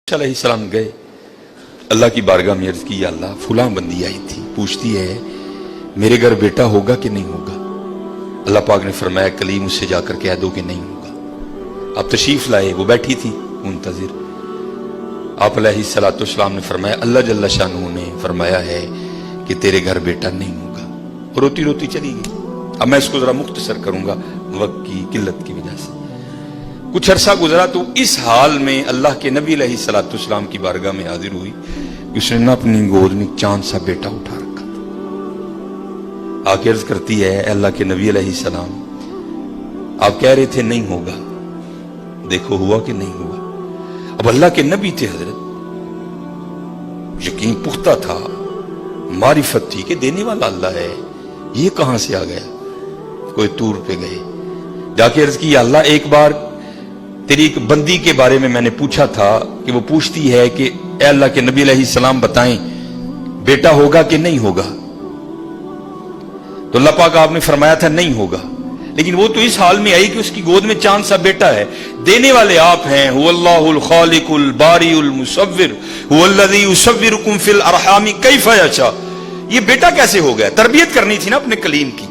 अलैहिस्सलाम गए, अल्लाह की बारगाह में अर्ज की, या अल्लाह फुलां बंदी आई थी, पूछती है मेरे घर बेटा होगा कि नहीं होगा। अल्लाह पाक ने फरमाया कलीम उससे जाकर कह दो कि नहीं होगा। आप तशरीफ लाए, वो बैठी थी मुंतजिर। आप अलैहिस्सलाम ने फरमाया अल्लाह जल्ला शानहू ने फरमाया है कि तेरे घर बेटा नहीं होगा। और रोती रोती चली गई। अब मैं इसको जरा मुख्तसर करूंगा वक्त की किल्लत की वजह से। कुछ अरसा गुजरा तो इस हाल में अल्लाह के नबी अलैहिस्सलाम की बारगाह में हाजिर हुई। उसने ना अपनी गोद में चांद सा बेटा उठा रखा था। आके अर्ज करती है अल्लाह के नबी अलैहिस्सलाम, आप कह रहे थे नहीं होगा, देखो हुआ कि नहीं हुआ। अब अल्लाह के नबी थे हजरत, यकीन पुख्ता था, मारिफत थी कि देने वाला अल्लाह है, ये कहां से आ गया। कोई तूर पे गए, जाके अर्ज की अल्लाह एक बार तेरी एक बंदी के बारे में मैंने पूछा था कि वो पूछती है कि ए अल्लाह के नबी अलैहिस्सलाम बताएं बेटा होगा कि नहीं होगा। तो अल्लाह पाक आपने फरमाया था नहीं होगा, लेकिन वो तो इस हाल में आई कि उसकी गोद में चांद सा बेटा है। देने वाले आप हैं, हुवल्लाहुल खालिकुल बारिउल मुसव्विर हुवल्लज़ी युसव्विरुकुम फिल अरहामी कैफ़ यशा। ये बेटा कैसे हो गया? तरबियत करनी थी ना अपने कलीम की।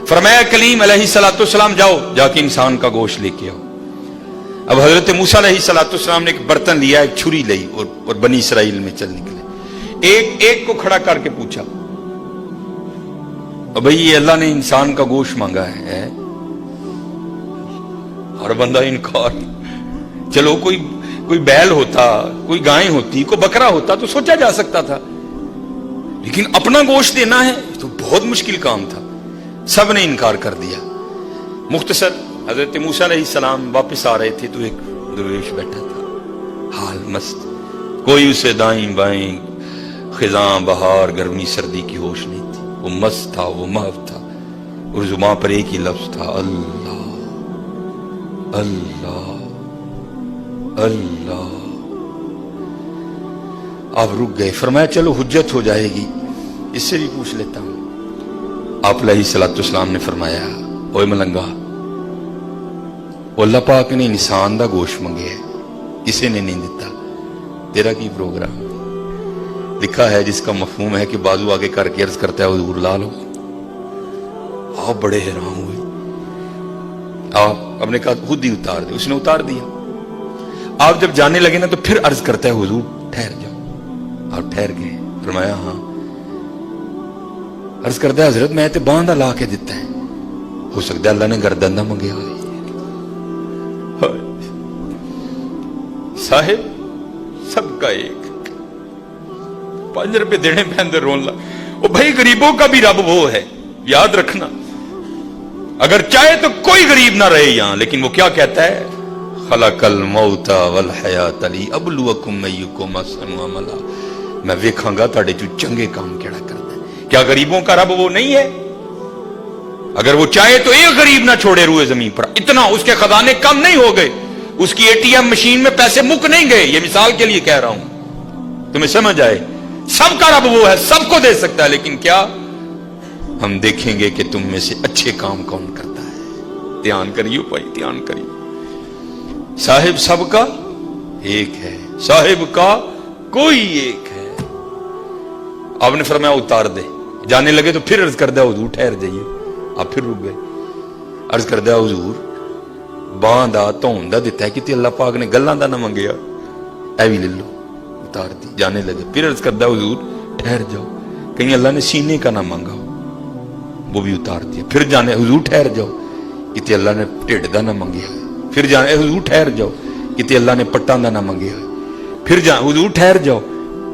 फरमाया कलीम अलैहिस्सलाम जाओ जाके इंसान का गोश्त लेके आओ। अब हजरत मूसा अलैहिस्सलाम ने एक बर्तन लिया, एक छुरी ली और बनी इसराइल में चल निकले। एक को खड़ा करके पूछा, भाई ये अल्लाह ने इंसान का गोश्त मांगा है। हर बंदा इनकार। चलो कोई बैल होता, कोई गाय होती, कोई बकरा होता तो सोचा जा सकता था, लेकिन अपना गोश्त देना है तो बहुत मुश्किल काम था। सब ने इनकार कर दिया। मुख्तसर हजरत मूसा अलैहिस्सलाम वापस आ रहे थे तो एक दरवेश बैठा था, हाल मस्त, कोई उसे दाएं बाएं खिजां बहार गर्मी सर्दी की होश नहीं थी। वो मस्त था, वो महव था, और जुबान पर एक ही लफ्ज था, अल्लाह अल्लाह अल्लाह। आप रुक गए। फरमाया चलो हुज्जत हो जाएगी, इससे भी पूछ लेता हूं। आप अलैहिस्सलाम ने फरमाया ओए मलंगा, अल्लाह पाक ने इंसान दा गोश्त मंगे है, किसी ने नहीं दिता, तेरा की प्रोग्राम। लिखा है जिसका मफहूम है कि बाजू आगे करके अर्ज करता है हुजूर ला लो। आप बड़े हैरान हुए। आप अपने कहा खुद ही उतार दे, उसने उतार दिया। आप जब जाने लगे ना तो फिर अर्ज करता है हुजूर ठहर जाओ। आप ठहर गए। फरमाया हाँ। अर्ज करता है हजरत मैं तो बांधा ला के दिता है, हो सकता है अल्लाह ने गर्दन ना मंगे हो। साहिब सबका एक 5 रुपए देने पे अंदर रोन ला। ओ भाई गरीबों का भी रब वो है, याद रखना। अगर चाहे तो कोई गरीब ना रहे यहां, लेकिन वो क्या कहता है, खलकल मौता वल हयात अली अबलुवकुम अय्युकुम अहसनु अमला। मैं वेखांगा तुहाडे चों चंगे काम केड़ा करदा। क्या गरीबों का रब वो नहीं है? अगर वो चाहे तो एक गरीब ना छोड़े रूए जमीन पर। इतना उसके खजाने कम नहीं हो गए, उसकी एटीएम मशीन में पैसे मुक नहीं गए। ये मिसाल के लिए कह रहा हूं, तुम्हें समझ आए। सबका रब वो है, सबको दे सकता है, लेकिन क्या हम देखेंगे कि तुम में से अच्छे काम कौन करता है। ध्यान करियो भाई, ध्यान करियो। साहिब सबका एक है, साहिब का कोई एक है। आपने फरमाया उतार दे। जाने लगे तो फिर अर्ज कर दिया हुजूर ठहर जाइए। आप फिर रुक गए। अर्ज कर दिया हुजूर बांह दा धौन दा दिता है कि अल्लाह पाक ने गल्लां दा ना मंगया, ऐ भी ले लो। उतार दी। जाने लगे फिर अर्ज कर दिया हुजूर ठहर जाओ, कहीं अल्लाह ने सीने का ना मांगा हो, वो भी उतार दिया। फिर जाने हुजूर ठहर जाओ, कि अल्लाह ने ढिड दा ना मंगया। फिर जाने हुजूर ठहर जाओ, कि अल्लाह ने पट्टां दा ना मंगया। फिर जा हुजूर ठहर जाओ,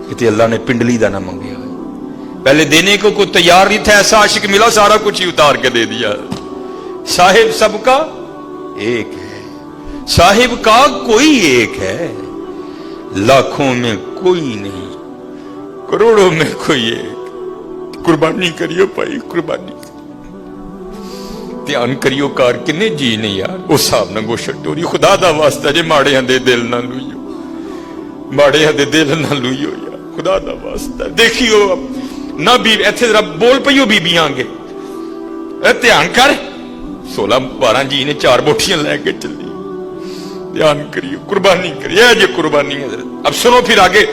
कि अल्लाह ने पिंडली दा ना मंगया। पहले देने को कोई तैयार नहीं था, ऐसा आशिक मिला सारा कुछ ही उतार के दे दिया। साहिब सबका एक है, साहिब का कोई एक है, लाखों में कोई नहीं, करोड़ों में कोई एक। कुर्बानी करियो भाई, कुर्बानी ध्यान करियो। कार किन्ने जी नहीं यार उस हिसाब न गोशत टोरी। खुदा दा वास्ता जे माड़ियां दे दिल ना लुइयो, माड़ियां दे दिल ना लुइयो यार, खुदा दा वास्ता। देखियो ना भी इत्थे जरा बोल पईयो बीबियां आगे, ध्यान कर। 16-12 जी ने 4 बोटियां लैके चली। ध्यान करिए, कुर्बानी करिए, ये कुर्बानी है हजरत। अब सुनो फिर आगे,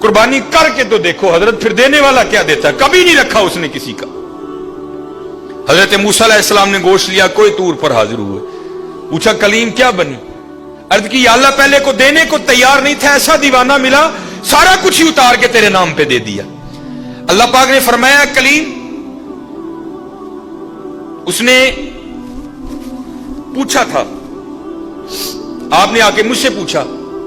कुर्बानी करके तो देखो हजरत, फिर देने वाला क्या देता है। कभी नहीं रखा उसने किसी का। हजरत मूसा अलैहिस्सलाम ने गोश्त लिया, कोई तूर पर हाजिर हुए, पूछा कलीम क्या बनी, अर्ज की या अल्लाह पहले को देने को तैयार नहीं था, ऐसा दीवाना मिला सारा कुछ ही उतार के तेरे नाम पे दे दिया। अल्लाह पाक ने फरमाया कलीम, उसने पूछा था, आपने आके मुझसे पूछा,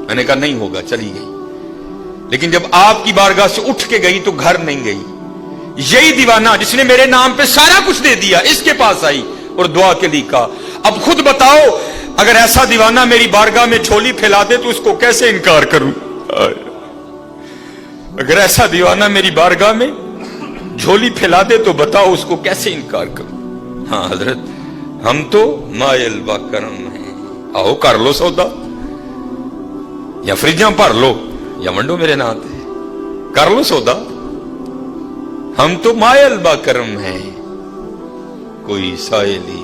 मैंने कहा नहीं होगा, चली गई। लेकिन जब आपकी बारगाह से उठ के गई तो घर नहीं गई। यही दीवाना जिसने मेरे नाम पे सारा कुछ दे दिया, इसके पास आई और दुआ के लिए कहा। अब खुद बताओ, अगर ऐसा दीवाना मेरी बारगाह में झोली फैला दे तो उसको कैसे इनकार करूं। अगर ऐसा दीवाना मेरी बारगाह में झोली फैला दे तो बताओ उसको कैसे इनकार करूं। हाँ हजरत, हम तो मायल बा करम है, आओ कर लो सौदा, या फ्रिजा भर लो या वंडो मेरे नाम पे, कर लो सौदा। हम तो मायल बा करम है, कोई साइल ही